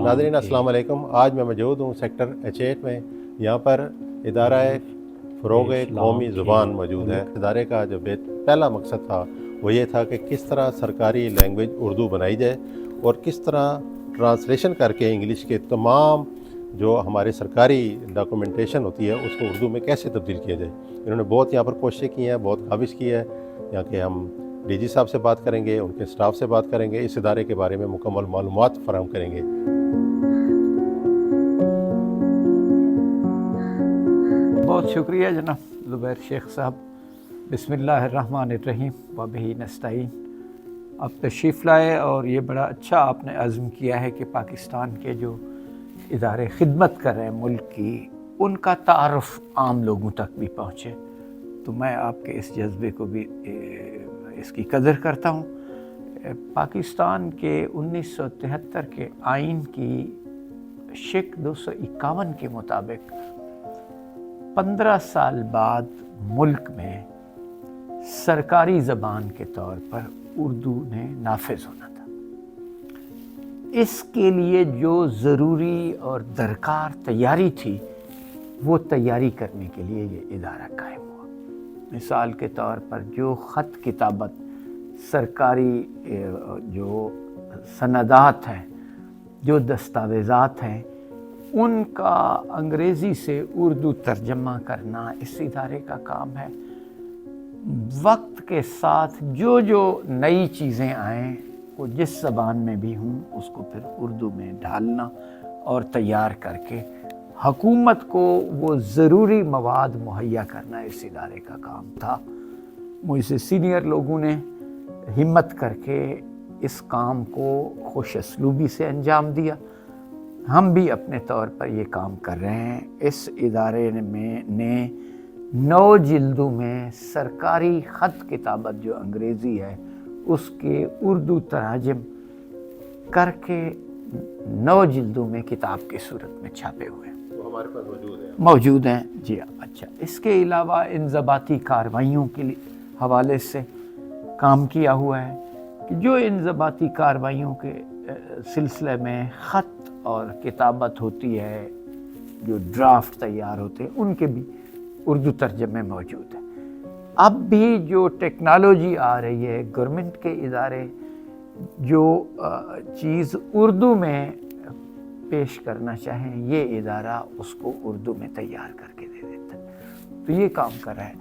ناظرین السلام علیکم. آج میں موجود ہوں سیکٹر H8 میں. یہاں پر ادارہ فروغ قومی زبان موجود ہے. ادارے کا جو پہلا مقصد تھا وہ یہ تھا کہ کس طرح سرکاری لینگویج اردو بنائی جائے اور کس طرح ٹرانسلیشن کر کے انگلش کے تمام جو ہمارے سرکاری ڈاکومنٹیشن ہوتی ہے اس کو اردو میں کیسے تبدیل کیا جائے. انہوں نے بہت یہاں پر کوششیں کی ہیں, بہت کاوش کی ہے. یہاں کے ہم ڈی جی صاحب سے بات کریں گے, ان کے سٹاف سے بات کریں گے, اس ادارے کے بارے میں مکمل معلومات فراہم کریں گے. بہت شکریہ جناب زبیر شیخ صاحب. بسم اللہ الرحمن الرحیم وبہ نستعین. آپ تشریف لائے اور یہ بڑا اچھا آپ نے عزم کیا ہے کہ پاکستان کے جو ادارے خدمت کر رہے ہیں ملک کی, ان کا تعارف عام لوگوں تک بھی پہنچے. تو میں آپ کے اس جذبے کو بھی اس کی قدر کرتا ہوں. پاکستان کے 1973 کے آئین کی شق 251 کے مطابق 15 سال بعد ملک میں سرکاری زبان کے طور پر اردو نے نافذ ہونا تھا. اس کے لیے جو ضروری اور درکار تیاری تھی وہ تیاری کرنے کے لیے یہ ادارہ قائم ہوا. مثال کے طور پر جو خط کتابت سرکاری جو سندات ہیں, جو دستاویزات ہیں, ان کا انگریزی سے اردو ترجمہ کرنا اس ادارے کا کام ہے. وقت کے ساتھ جو نئی چیزیں آئیں وہ جس زبان میں بھی ہوں اس کو پھر اردو میں ڈھالنا اور تیار کر کے حکومت کو وہ ضروری مواد مہیا کرنا اس ادارے کا کام تھا. مجھ سے سینئر لوگوں نے ہمت کر کے اس کام کو خوش اسلوبی سے انجام دیا. ہم بھی اپنے طور پر یہ کام کر رہے ہیں. اس ادارے نے 9 جلدوں میں سرکاری خط کتابت جو انگریزی ہے اس کے اردو تراجم کر کے 9 جلدوں میں کتاب کی صورت میں چھاپے ہوئے ہیں. وہ ہمارے پاس موجود ہیں. جی اچھا. اس کے علاوہ انضباطی کارروائیوں کے حوالے سے کام کیا ہوا ہے کہ جو انضباطی کارروائیوں کے سلسلے میں خط اور کتابت ہوتی ہے, جو ڈرافٹ تیار ہوتے ہیں, ان کے بھی اردو ترجمے موجود ہیں. اب بھی جو ٹیکنالوجی آ رہی ہے, گورنمنٹ کے ادارے جو چیز اردو میں پیش کرنا چاہیں یہ ادارہ اس کو اردو میں تیار کر کے دے دیتا ہے. تو یہ کام کر رہا ہے.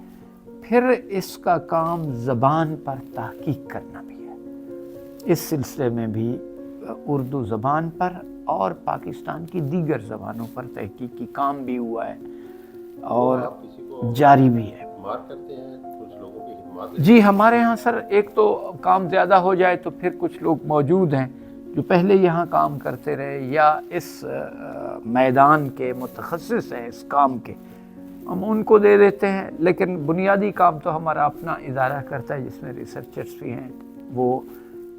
پھر اس کا کام زبان پر تحقیق کرنا بھی ہے. اس سلسلے میں بھی اردو زبان پر اور پاکستان کی دیگر زبانوں پر تحقیقی کام بھی ہوا ہے اور جاری بھی ہے. جی ہمارے ہاں سر ایک تو کام زیادہ ہو جائے تو پھر کچھ لوگ موجود ہیں جو پہلے یہاں کام کرتے رہے یا اس میدان کے متخصص ہیں اس کام کے, ہم ان کو دے دیتے ہیں. لیکن بنیادی کام تو ہمارا اپنا ادارہ کرتا ہے جس میں ریسرچرز بھی ہیں. وہ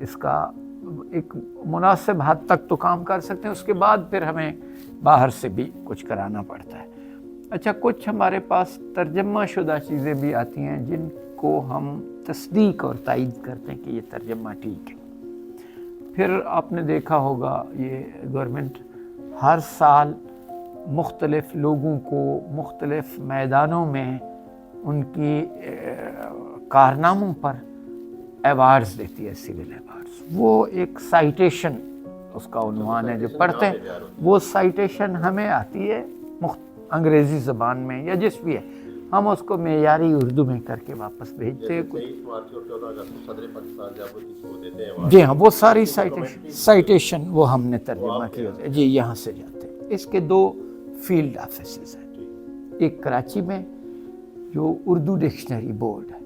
اس کا ایک مناسب حد تک تو کام کر سکتے ہیں, اس کے بعد پھر ہمیں باہر سے بھی کچھ کرانا پڑتا ہے. اچھا, کچھ ہمارے پاس ترجمہ شدہ چیزیں بھی آتی ہیں جن کو ہم تصدیق اور تائید کرتے ہیں کہ یہ ترجمہ ٹھیک ہے. پھر آپ نے دیکھا ہوگا یہ گورنمنٹ ہر سال مختلف لوگوں کو مختلف میدانوں میں ان کی کارناموں پر ایوارڈز دیتی ہے, سول ایوارڈز. وہ ایک سائٹیشن اس کا عنوان ہے جو پڑھتے ہیں, وہ سائٹیشن ہمیں آتی ہے انگریزی زبان میں یا جس بھی ہے, ہم اس کو معیاری اردو میں کر کے واپس بھیجتے ہیں. جی ہاں, وہ ساری سائٹیشن وہ ہم نے ترجمہ کی ہوتی ہے. جی یہاں سے جاتے ہیں. اس کے 2 فیلڈ آفیسز ہیں, ایک کراچی میں جو اردو ڈکشنری بورڈ ہے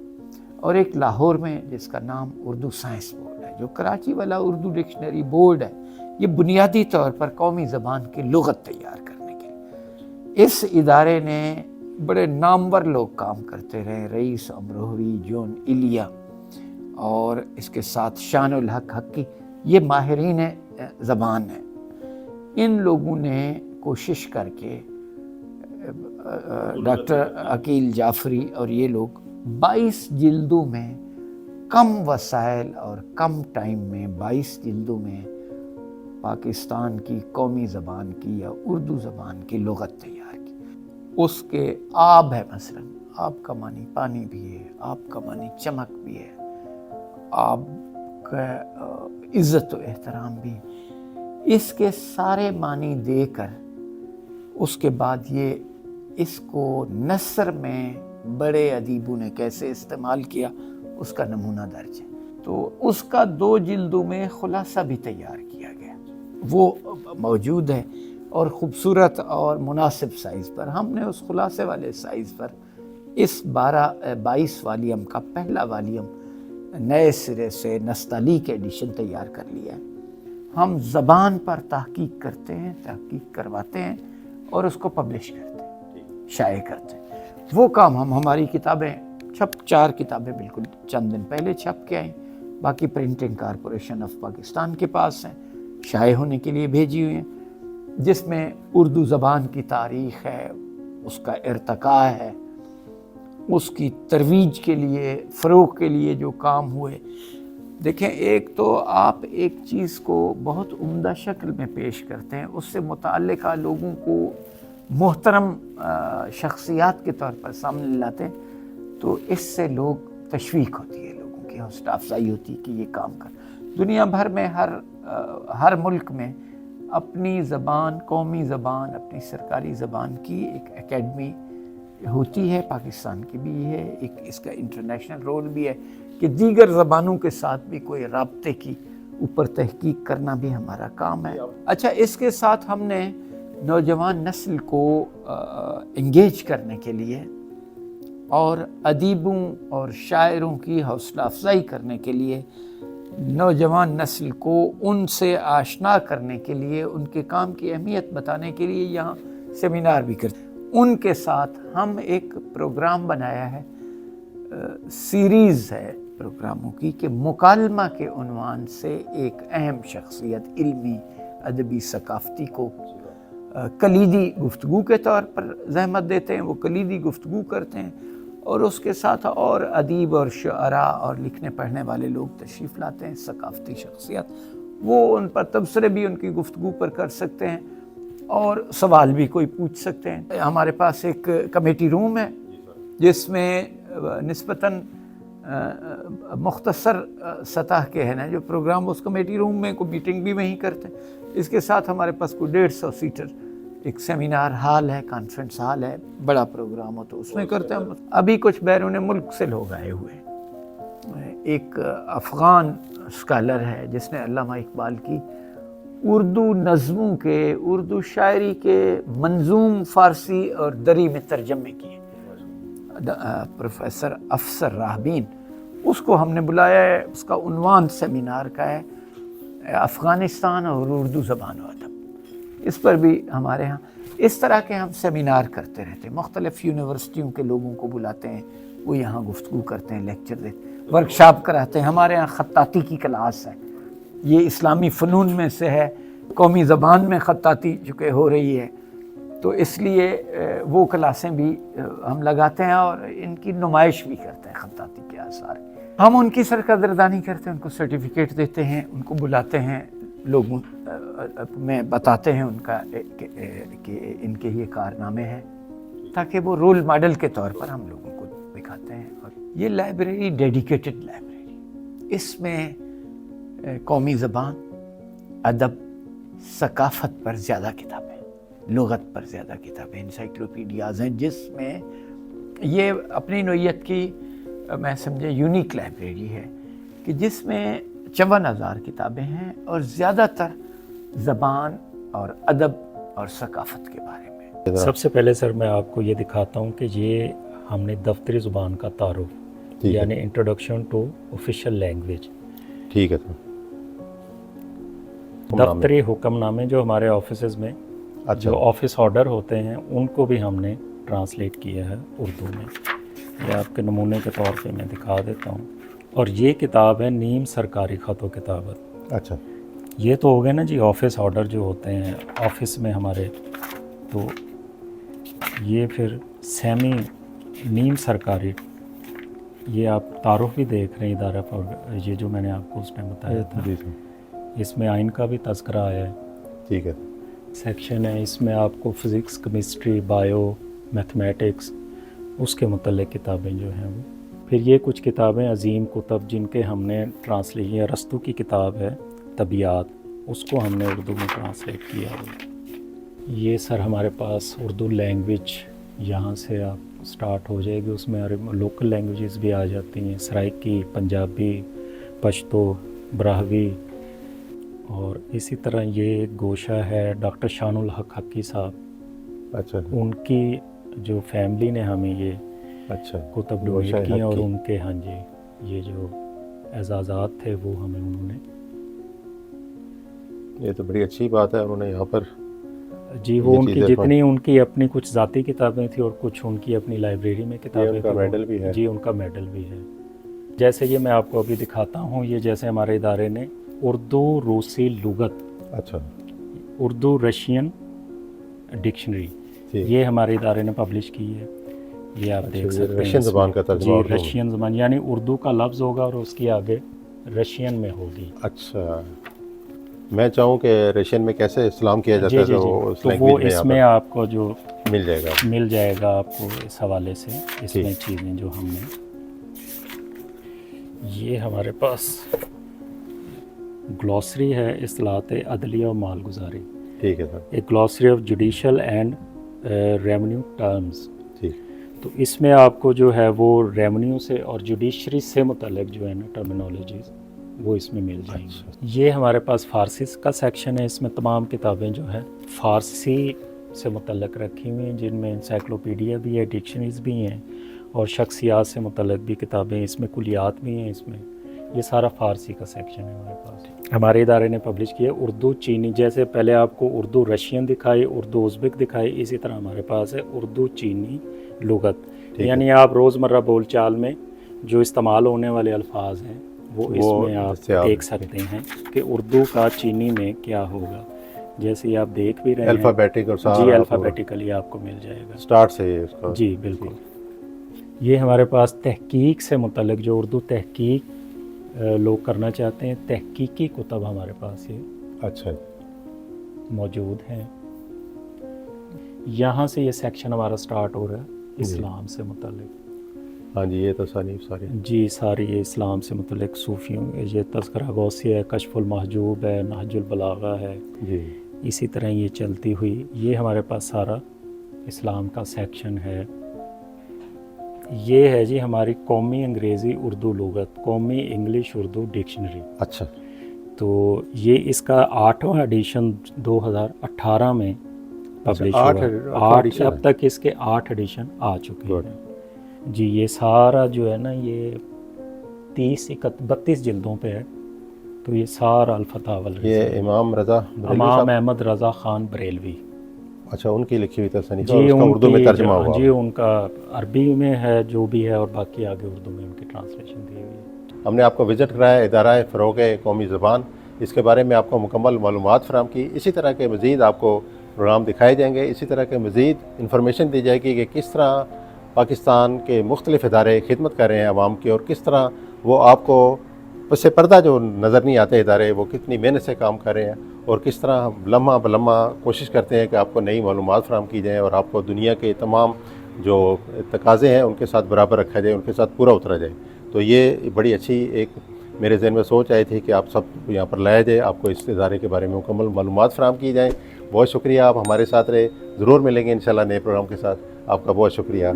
اور ایک لاہور میں جس کا نام اردو سائنس بورڈ ہے. جو کراچی والا اردو ڈکشنری بورڈ ہے یہ بنیادی طور پر قومی زبان کی لغت تیار کرنے کے لیے اس ادارے نے بڑے نامور لوگ کام کرتے رہے. رئیس امروہوی, جون ایلیا اور اس کے ساتھ شان الحق حقی, یہ ماہرین زبان ہیں. ان لوگوں نے کوشش کر کے ڈاکٹر عقیل جعفری اور یہ لوگ 22 جلدوں میں کم وسائل اور کم ٹائم میں 22 جلدوں میں پاکستان کی قومی زبان کی یا اردو زبان کی لغت تیار کی. اس کے آب ہے، مثلا آب کا معنی پانی بھی ہے، آب کا معنی چمک بھی ہے، آب کا عزت و احترام بھی. اس کے سارے معنی دے کر اس کے بعد یہ اس کو نثر میں بڑے ادیبوں نے کیسے استعمال کیا اس کا نمونہ درج ہے. تو اس کا 2 جلدوں میں خلاصہ بھی تیار کیا گیا، وہ موجود ہے اور خوبصورت اور مناسب سائز پر. ہم نے اس خلاصے والے سائز پر اس 22 والیوم کا پہلا والیوم نئے سرے سے نستعلیق ایڈیشن تیار کر لیا ہے. ہم زبان پر تحقیق کرتے ہیں، تحقیق کرواتے ہیں اور اس کو پبلش کرتے ہیں، شائع کرتے ہیں. وہ کام ہماری کتابیں 4 کتابیں بالکل چند دن پہلے چھپ کے آئیں، باقی پرنٹنگ کارپوریشن آف پاکستان کے پاس ہیں، شائع ہونے کے لیے بھیجی ہوئی ہیں، جس میں اردو زبان کی تاریخ ہے، اس کا ارتقاء ہے، اس کی ترویج کے لیے، فروغ کے لیے جو کام ہوئے. دیکھیں، ایک تو آپ ایک چیز کو بہت عمدہ شکل میں پیش کرتے ہیں، اس سے متعلقہ لوگوں کو محترم شخصیات کے طور پر سامنے لاتے ہیں، تو اس سے لوگ تشویق ہوتی ہے، لوگوں کی حوصلہ افزائی ہوتی ہے کہ یہ کام کر. دنیا بھر میں ہر ملک میں اپنی زبان، قومی زبان، اپنی سرکاری زبان کی ایک اکیڈمی ہوتی ہے. پاکستان کی بھی ہے، ایک اس کا انٹرنیشنل رول بھی ہے کہ دیگر زبانوں کے ساتھ بھی کوئی رابطے کی اوپر تحقیق کرنا بھی ہمارا کام ہے. اچھا، اس کے ساتھ ہم نے نوجوان نسل کو انگیج کرنے کے لیے اور ادیبوں اور شاعروں کی حوصلہ افزائی کرنے کے لیے، نوجوان نسل کو ان سے آشنا کرنے کے لیے، ان کے کام کی اہمیت بتانے کے لیے یہاں سیمینار بھی کرتے ہیں. ان کے ساتھ ہم ایک پروگرام بنایا ہے، سیریز ہے پروگراموں کی، کہ مکالمہ کے عنوان سے ایک اہم شخصیت علمی، ادبی، ثقافتی کو کلیدی گفتگو کے طور پر زحمت دیتے ہیں. وہ کلیدی گفتگو کرتے ہیں اور اس کے ساتھ اور ادیب اور شعراء اور لکھنے پڑھنے والے لوگ تشریف لاتے ہیں، ثقافتی شخصیت. وہ ان پر تبصرے بھی ان کی گفتگو پر کر سکتے ہیں اور سوال بھی کوئی پوچھ سکتے ہیں. ہمارے پاس ایک کمیٹی روم ہے جس میں نسبتاً مختصر سطح کے ہیں نا جو پروگرام، اس کمیٹی روم میں کوئی میٹنگ بھی وہیں کرتے ہیں. اس کے ساتھ ہمارے پاس کوئی 150 سیٹر ایک سیمینار ہال ہے، کانفرنس ہال ہے. بڑا پروگرام ہو تو اس میں کرتے ہیں. ابھی کچھ بیرون ملک سے لوگ آئے ہوئے ہیں. ایک افغان اسکالر ہے جس نے علامہ اقبال کی اردو نظموں کے، اردو شاعری کے منظوم فارسی اور دری میں ترجمے کیے، پروفیسر افسر راہبین. اس کو ہم نے بلایا ہے. اس کا عنوان سیمینار کا ہے افغانستان اور اردو زبان و ادب. اس پر بھی ہمارے ہاں اس طرح کے ہم سیمینار کرتے رہتے ہیں. مختلف یونیورسٹیوں کے لوگوں کو بلاتے ہیں، وہ یہاں گفتگو کرتے ہیں، لیکچر دیتے ہیں، ورکشاپ کراتے ہیں. ہمارے ہاں خطاطی کی کلاس ہے، یہ اسلامی فنون میں سے ہے. قومی زبان میں خطاطی چونکہ ہو رہی ہے تو اس لیے وہ کلاسیں بھی ہم لگاتے ہیں اور ان کی نمائش بھی کرتے ہیں خطاطی کے آثار. ہم ان کی سرقدردانی کرتے ہیں، ان کو سرٹیفکیٹ دیتے ہیں، ان کو بلاتے ہیں، لوگوں میں بتاتے ہیں ان کا کہ ان کے یہ کارنامے ہیں، تاکہ وہ رول ماڈل کے طور پر ہم لوگوں کو دکھاتے ہیں. اور یہ لائبریری ڈیڈیکیٹڈ لائبریری، اس میں قومی زبان، ادب، ثقافت پر زیادہ کتابیں، لغت پر زیادہ کتابیں، انسائکلوپیڈیاز ہیں، جس میں یہ اپنی نوعیت کی میں سمجھے یونیک لائبریری ہے کہ جس میں 54,000 کتابیں ہیں اور زیادہ تر زبان اور ادب اور ثقافت کے بارے میں. سب سے پہلے سر میں آپ کو یہ دکھاتا ہوں کہ یہ ہم نے دفتری زبان کا تعارف، یعنی انٹروڈکشن ٹو آفیشیل لینگویج. ٹھیک ہے. دفتری حکم نامے جو ہمارے آفیسز میں جو آفس آرڈر ہوتے ہیں ان کو بھی ہم نے ٹرانسلیٹ کیا ہے اردو میں. یہ آپ کے نمونے کے طور پہ میں دکھا دیتا ہوں. اور یہ کتاب ہے نیم سرکاری خط و کتابت. اچھا، یہ تو ہو گئے نا جی آفس آرڈر جو ہوتے ہیں آفس میں ہمارے. تو یہ پھر سیمی نیم سرکاری، یہ آپ تعارف بھی دیکھ رہے ہیں ادارہ پر، یہ جو میں نے آپ کو اس میں بتایا تھا. اس میں آئین کا بھی تذکرہ آیا ہے، ٹھیک ہے، سیکشن ہے، اس میں آپ کو فزکس، کیمسٹری، بایو، میتھمیٹکس، اس کے متعلق کتابیں جو ہیں وہ. پھر یہ کچھ کتابیں عظیم کتب جن کے ہم نے ٹرانسلیٹ، یہ ارسطو کی کتاب ہے طبیعت، اس کو ہم نے اردو میں ٹرانسلیٹ کیا ہے. یہ سر ہمارے پاس اردو لینگویج یہاں سے آپ سٹارٹ ہو جائے گی، اس میں لوکل لینگویجز بھی آ جاتی ہیں، سرائکی، پنجابی، پشتو، براہوی. اور اسی طرح یہ ایک گوشہ ہے ڈاکٹر شان الحق حقی صاحب، اچھا ان کی جو فیملی نے ہمیں یہ اچھا کتب گوشہ ڈونیٹ کی ہیں، اور حقی. ان کے ہاں جی یہ جو اعزازات تھے وہ ہمیں انہوں نے. یہ تو بڑی اچھی بات ہے، انہوں نے یہاں پر جی وہ یہ ان کی چیزیں جتنی ان کی اپنی کچھ ذاتی کتابیں تھیں اور کچھ ان کی اپنی لائبریری میں کتابیں ان کا تھیں. میڈل بھی ہے. جی ان کا میڈل بھی ہے. جیسے یہ میں آپ کو ابھی دکھاتا ہوں، یہ جیسے ہمارے ادارے نے اردو روسی لغت، اچھا اردو رشین ڈکشنری، ٹھیک. یہ ہمارے ادارے نے پبلش کی ہے. یہ آپ دیکھ یہ سکتے ہیں رشین اس زبان میں. کا ترجمہ جی اردو میں. رشین زبان، یعنی اردو کا لفظ ہوگا اور اس کی آگے رشین میں ہوگی. اچھا، میں چاہوں کہ رشین میں کیسے اسلام کیا جاتا جی ہے جی تو جی وہ اس تو وہ لینگویج میں اس یہاں میں پر آپ کو جو مل جائے گا. مل جائے گا آپ کو اس حوالے سے. اس ٹھیک. میں چیزیں جو ہم نے، یہ ہمارے پاس گلوسری ہے اصطلاحات عدلیہ و مالگزاری، ٹھیک ہے سر. ایک گلوسری of judicial and revenue terms. ٹھیک. تو اس میں آپ کو جو ہے وہ ریونیو سے اور جوڈیشری سے متعلق جو ہے نا ٹرمینالوجیز وہ اس میں مل جائیں گی. یہ ہمارے پاس فارسی کا سیکشن ہے، اس میں تمام کتابیں جو ہیں فارسی سے متعلق رکھی ہوئی ہیں، جن میں انسائکلوپیڈیا بھی ہے، ڈکشنریز بھی ہیں، اور شخصیات سے متعلق بھی کتابیں، اس میں کلیات بھی ہیں. اس میں یہ سارا فارسی کا سیکشن ہے ہمارے پاس. ہمارے ادارے نے پبلش کیا اردو چینی، جیسے پہلے آپ کو اردو رشین دکھائی، اردو ازبک دکھائی، اسی طرح ہمارے پاس ہے اردو چینی لغت. یعنی آپ روزمرہ بول چال میں جو استعمال ہونے والے الفاظ ہیں وہ اس میں آپ دیکھ سکتے ہیں کہ اردو کا چینی میں کیا ہوگا. جیسے آپ دیکھ بھی رہے ہیں الفابیٹک اور سارا جی الفابیٹیکلی آپ کو مل جائے گا سٹارٹ سے ہی اس کا. جی بالکل. یہ ہمارے پاس تحقیق سے متعلق جو اردو تحقیق لوگ کرنا چاہتے ہیں، تحقیقی کتب ہمارے پاس یہ اچھا موجود ہیں. یہاں سے یہ سیکشن ہمارا سٹارٹ ہو رہا ہے اسلام سے متعلق. ہاں جی، یہ تصانیف ساری جی ساری یہ اسلام سے متعلق صوفیوں، یہ تذکرہ غوثیہ ہے، کشف المحجوب ہے، نہج البلاغہ ہے. جی. اسی طرح یہ چلتی ہوئی یہ ہمارے پاس سارا اسلام کا سیکشن ہے. یہ ہے جی ہماری قومی انگریزی اردو لغت، قومی انگلش اردو ڈکشنری. اچھا. تو یہ اس کا 8واں ایڈیشن 2018 میں پبلش ہوا. 8 اب تک اس کے 8 ایڈیشن آ چکے ہیں. جی یہ سارا جو ہے نا یہ 32 جلدوں پہ ہے. تو یہ سارا الفتاوی، یہ امام رضا امام احمد رضا خان بریلوی، اچھا ان کی لکھی ہوئی تصانیف، جی اس کا ان اردو میں ترجمہ کی، ہوا. جی ان کا عربی میں ہے جو بھی ہے، اور باقی آگے اردو میں ان کی ٹرانسلیشن دی ہوئی ہے. ہم نے آپ کو وزٹ کرایا ادارہ فروغ قومی زبان، اس کے بارے میں آپ کو مکمل معلومات فراہم کی. اسی طرح کے مزید آپ کو پروگرام دکھائے جائیں گے، اسی طرح کے مزید انفارمیشن دی جائے گی کہ کس طرح پاکستان کے مختلف ادارے خدمت کر رہے ہیں عوام کی، اور کس طرح وہ آپ کو پس پردہ جو نظر نہیں آتے ادارے وہ کتنی محنت سے کام کر رہے ہیں، اور کس طرح ہم لمحہ بلمحہ کوشش کرتے ہیں کہ آپ کو نئی معلومات فراہم کی جائیں اور آپ کو دنیا کے تمام جو تقاضے ہیں ان کے ساتھ برابر رکھا جائے، ان کے ساتھ پورا اترا جائے. تو یہ بڑی اچھی ایک میرے ذہن میں سوچ آئی تھی کہ آپ سب یہاں پر لایا جائے، آپ کو اس ادارے کے بارے میں مکمل معلومات فراہم کی جائیں. بہت شکریہ، آپ ہمارے ساتھ رہے. ضرور ملیں گے انشاءاللہ نئے پروگرام کے ساتھ. آپ کا بہت شکریہ.